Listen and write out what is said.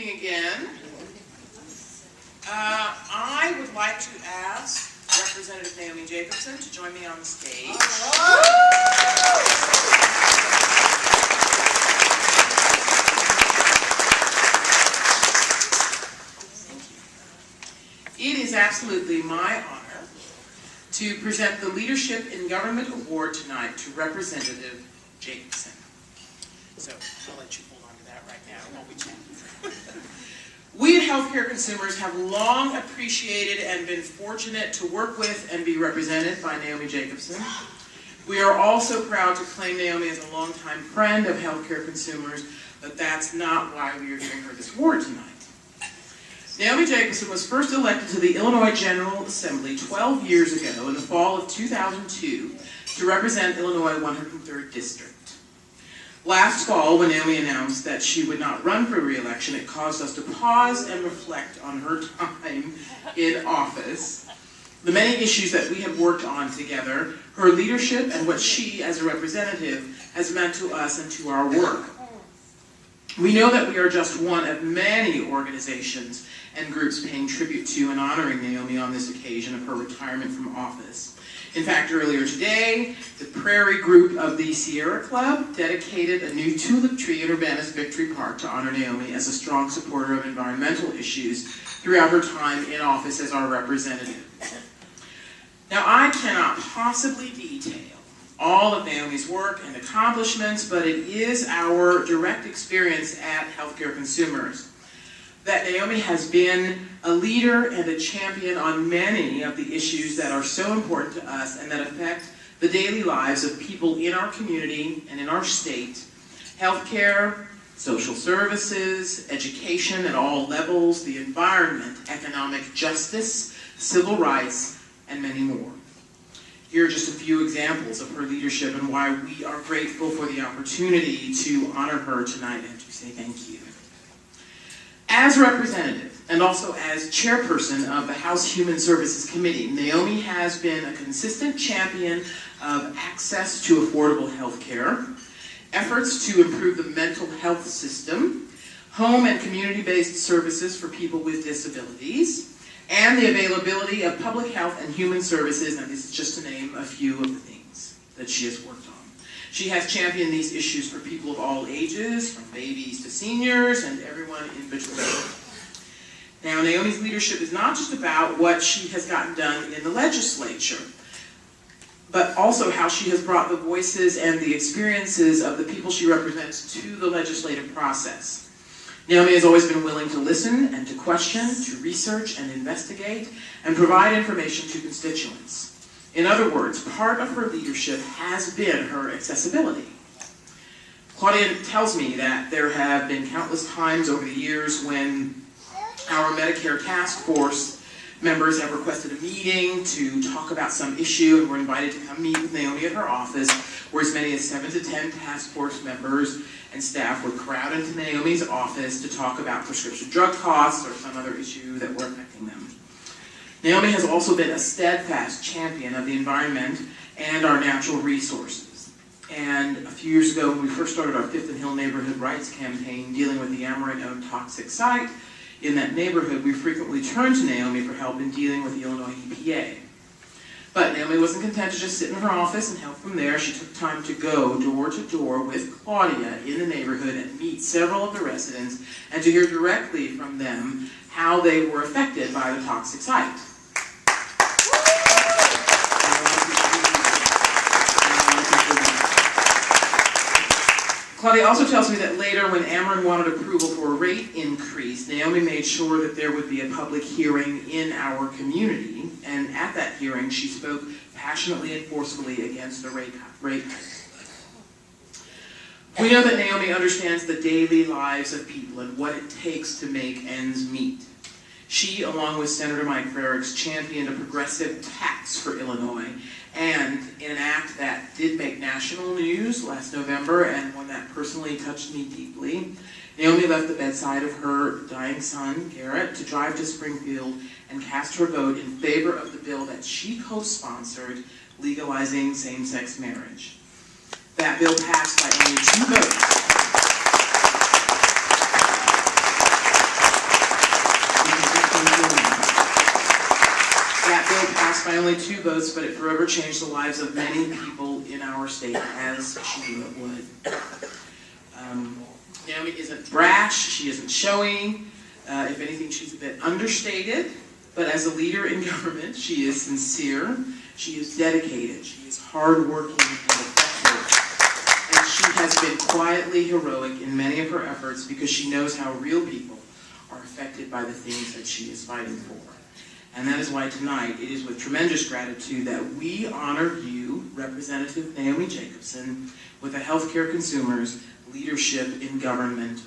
evening again. I would like to ask Representative Naomi Jakobsson to join me on the stage. Thank you. It is absolutely my honor to present the Leadership in Government Award tonight to Representative Jakobsson. So I'll let you hold on to that right now while we chat. We at Healthcare Consumers have long appreciated and been fortunate to work with and be represented by Naomi Jakobsson. We are also proud to claim Naomi as a longtime friend of Healthcare Consumers, but that's not why we are giving her this award tonight. Naomi Jakobsson was first elected to the Illinois General Assembly 12 years ago in the fall of 2002 to represent Illinois 103rd District. Last fall, when Naomi announced that she would not run for re-election, it caused us to pause and reflect on her time in office, the many issues that we have worked on together, her leadership, and what she, as a representative, has meant to us and to our work. We know that we are just one of many organizations and groups paying tribute to and honoring Naomi on this occasion of her retirement from office. In fact, earlier today, the Prairie Group of the Sierra Club dedicated a new tulip tree in Urbana's Victory Park to honor Naomi as a strong supporter of environmental issues throughout her time in office as our representative. Now, I cannot possibly detail all of Naomi's work and accomplishments, but it is our direct experience at Healthcare Consumers that Naomi has been a leader and a champion on many of the issues that are so important to us and that affect the daily lives of people in our community and in our state. Healthcare, social services, education at all levels, the environment, economic justice, civil rights, and many more. Here are just a few examples of her leadership and why we are grateful for the opportunity to honor her tonight and to say thank you. As representative, and also as chairperson of the House Human Services Committee, Naomi has been a consistent champion of access to affordable health care, efforts to improve the mental health system, home and community-based services for people with disabilities, and the availability of public health and human services, and this is just to name a few of the things that she has worked on. She has championed these issues for people of all ages, from babies to seniors, and everyone in between. Now, Naomi's leadership is not just about what she has gotten done in the legislature, but also how she has brought the voices and the experiences of the people she represents to the legislative process. Naomi has always been willing to listen and to question, to research and investigate, and provide information to constituents. In other words, part of her leadership has been her accessibility. Claudia tells me that there have been countless times over the years when our Medicare task force members have requested a meeting to talk about some issue and were invited to come meet with Naomi at her office, where as many as 7 to 10 task force members and staff would crowd into Naomi's office to talk about prescription drug costs or some other issue that were affecting them. Naomi has also been a steadfast champion of the environment and our natural resources. And a few years ago, when we first started our Fifth and Hill Neighborhood Rights campaign dealing with the Amarillo toxic site in that neighborhood, we frequently turned to Naomi for help in dealing with the Illinois EPA. But Naomi wasn't content to just sit in her office and help from there. She took time to go door to door with Claudia in the neighborhood and meet several of the residents and to hear directly from them how they were affected by the toxic site. Claudia also tells me that later, when Ameren wanted approval for a rate increase, Naomi made sure that there would be a public hearing in our community, and at that hearing, she spoke passionately and forcefully against the rate hike. We know that Naomi understands the daily lives of people and what it takes to make ends meet. She, along with Senator Mike Frerichs, championed a progressive tax for Illinois, and in an act that did make national news last November and one that personally touched me deeply, Naomi left the bedside of her dying son, Garrett, to drive to Springfield and cast her vote in favor of the bill that she co-sponsored, legalizing same-sex marriage. That bill passed by only 2 votes. bill passed by only 2 votes, but it forever changed the lives of many people in our state, as she would. Naomi isn't brash, she isn't showy. If anything, she's a bit understated. But as a leader in government, she is sincere, she is dedicated, she is hardworking and effective. And she has been quietly heroic in many of her efforts because she knows how real people are affected by the things that she is fighting for. And that is why tonight it is with tremendous gratitude that we honor you, Representative Naomi Jakobsson, with the Healthcare Consumers Leadership in Government